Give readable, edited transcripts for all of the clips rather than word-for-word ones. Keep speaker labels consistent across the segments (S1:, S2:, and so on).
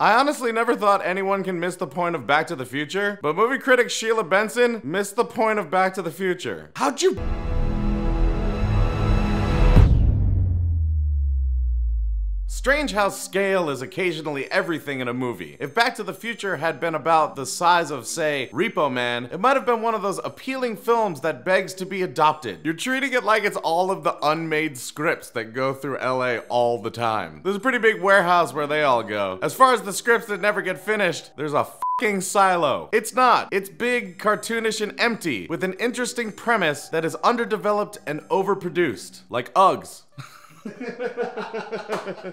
S1: I honestly never thought anyone can miss the point of Back to the Future, but movie critic Sheila Benson missed the point of Back to the Future. How'd you... Strange how scale is occasionally everything in a movie. If Back to the Future had been about the size of, say, Repo Man, it might have been one of those appealing films that begs to be adopted. You're treating it like it's all of the unmade scripts that go through LA all the time. There's a pretty big warehouse where they all go. As far as the scripts that never get finished, there's a fucking silo. It's not. It's big, cartoonish, and empty, with an interesting premise that is underdeveloped and overproduced. Like Uggs.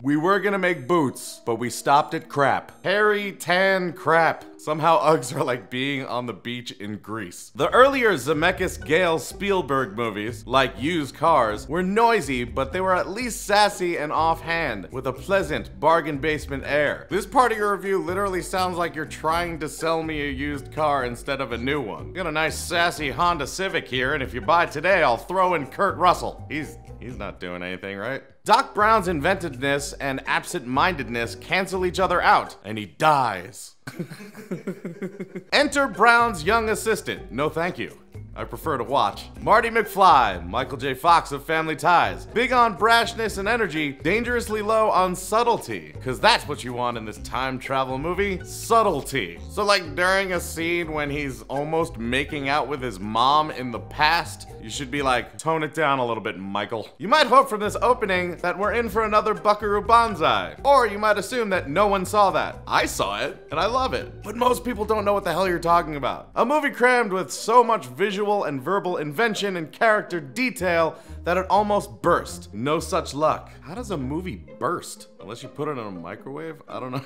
S1: We were gonna make boots, but we stopped at crap. Hairy, tan crap. Somehow Uggs are like being on the beach in Greece. The earlier Zemeckis, Gale, Spielberg movies, like Used Cars, were noisy, but they were at least sassy and offhand, with a pleasant bargain basement air. This part of your review literally sounds like you're trying to sell me a used car instead of a new one. Got a nice sassy Honda Civic here, and if you buy today, I'll throw in Kurt Russell. He's not doing anything, right? Doc Brown's inventiveness and absent-mindedness cancel each other out, and he dies. Enter Brown's young assistant. No thank you. I prefer to watch. Marty McFly, Michael J. Fox of Family Ties. Big on brashness and energy, dangerously low on subtlety. Cause that's what you want in this time travel movie, subtlety. So like during a scene when he's almost making out with his mom in the past, you should be like, tone it down a little bit, Michael. You might hope from this opening that we're in for another Buckaroo Banzai. Or you might assume that no one saw that. I saw it, and I love it. But most people don't know what the hell you're talking about. A movie crammed with so much visual and verbal invention and character detail that it almost burst. No such luck. How does a movie burst? Unless you put it in a microwave? I don't know.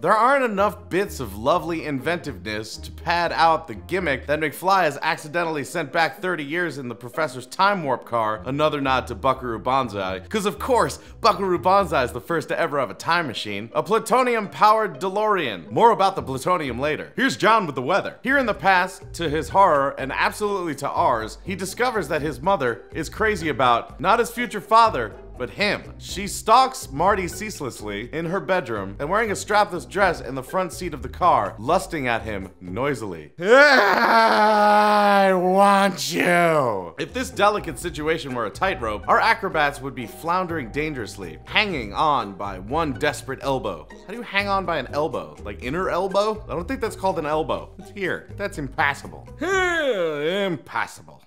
S1: There aren't enough bits of lovely inventiveness to pad out the gimmick that McFly is accidentally sent back 30 years in the professor's time warp car, another nod to Buckaroo Banzai, because of course, Buckaroo Banzai is the first to ever have a time machine, a plutonium-powered DeLorean. More about the plutonium later. Here's John with the weather. Here in the past, to his horror and absolutely to ours, he discovers that his mother is crazy about not his future father, but him. She stalks Marty ceaselessly in her bedroom and wearing a strapless dress in the front seat of the car, lusting at him noisily. I want you. If this delicate situation were a tightrope, our acrobats would be floundering dangerously, hanging on by one desperate elbow. How do you hang on by an elbow? Like inner elbow? I don't think that's called an elbow. It's here. That's impassable. Impassable.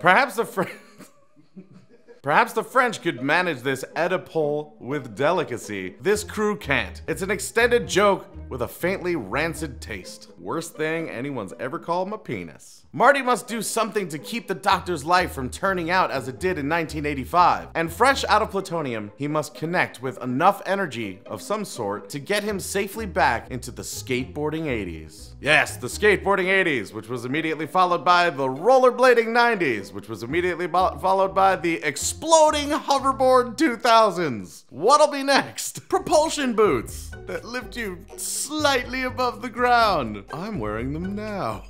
S1: Perhaps the French could manage this Oedipal with delicacy. This crew can't. It's an extended joke with a faintly rancid taste. Worst thing anyone's ever called my penis. Marty must do something to keep the doctor's life from turning out as it did in 1985. And fresh out of plutonium, he must connect with enough energy of some sort to get him safely back into the skateboarding 80s. Yes, the skateboarding 80s, which was immediately followed by the rollerblading 90s, which was immediately followed by the exploding hoverboard 2000s. What'll be next? Propulsion boots that lift you slightly above the ground. I'm wearing them now.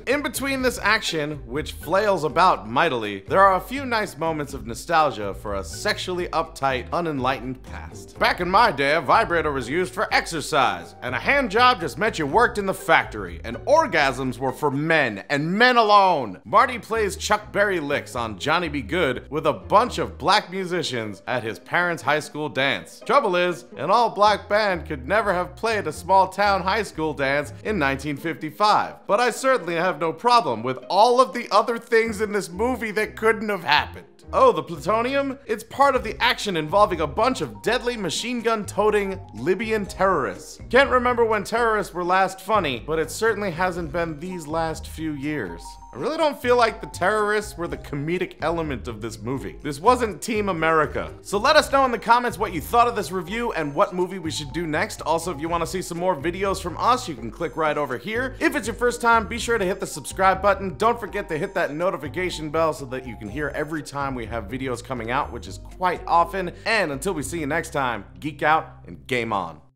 S1: In between this action, which flails about mightily, there are a few nice moments of nostalgia for a sexually uptight, unenlightened past. Back in my day, a vibrator was used for exercise, and a hand job just meant you worked in the factory, and orgasms were for men, and men alone. Marty plays Chuck Berry licks on Johnny Be Good with a bunch of black musicians at his parents' high school dance. Trouble is, an all-black band could never have played a small-town high school dance in 1955. But I certainly have no problem with all of the other things in this movie that couldn't have happened. Oh, the plutonium? It's part of the action involving a bunch of deadly machine gun-toting Libyan terrorists. Can't remember when terrorists were last funny, but it certainly hasn't been these last few years. I really don't feel like the terrorists were the comedic element of this movie. This wasn't Team America. So let us know in the comments what you thought of this review and what movie we should do next. Also, if you want to see some more videos from us, you can click right over here. If it's your first time, be sure to hit the subscribe button. Don't forget to hit that notification bell so that you can hear every time we have videos coming out, which is quite often. And until we see you next time, geek out and game on.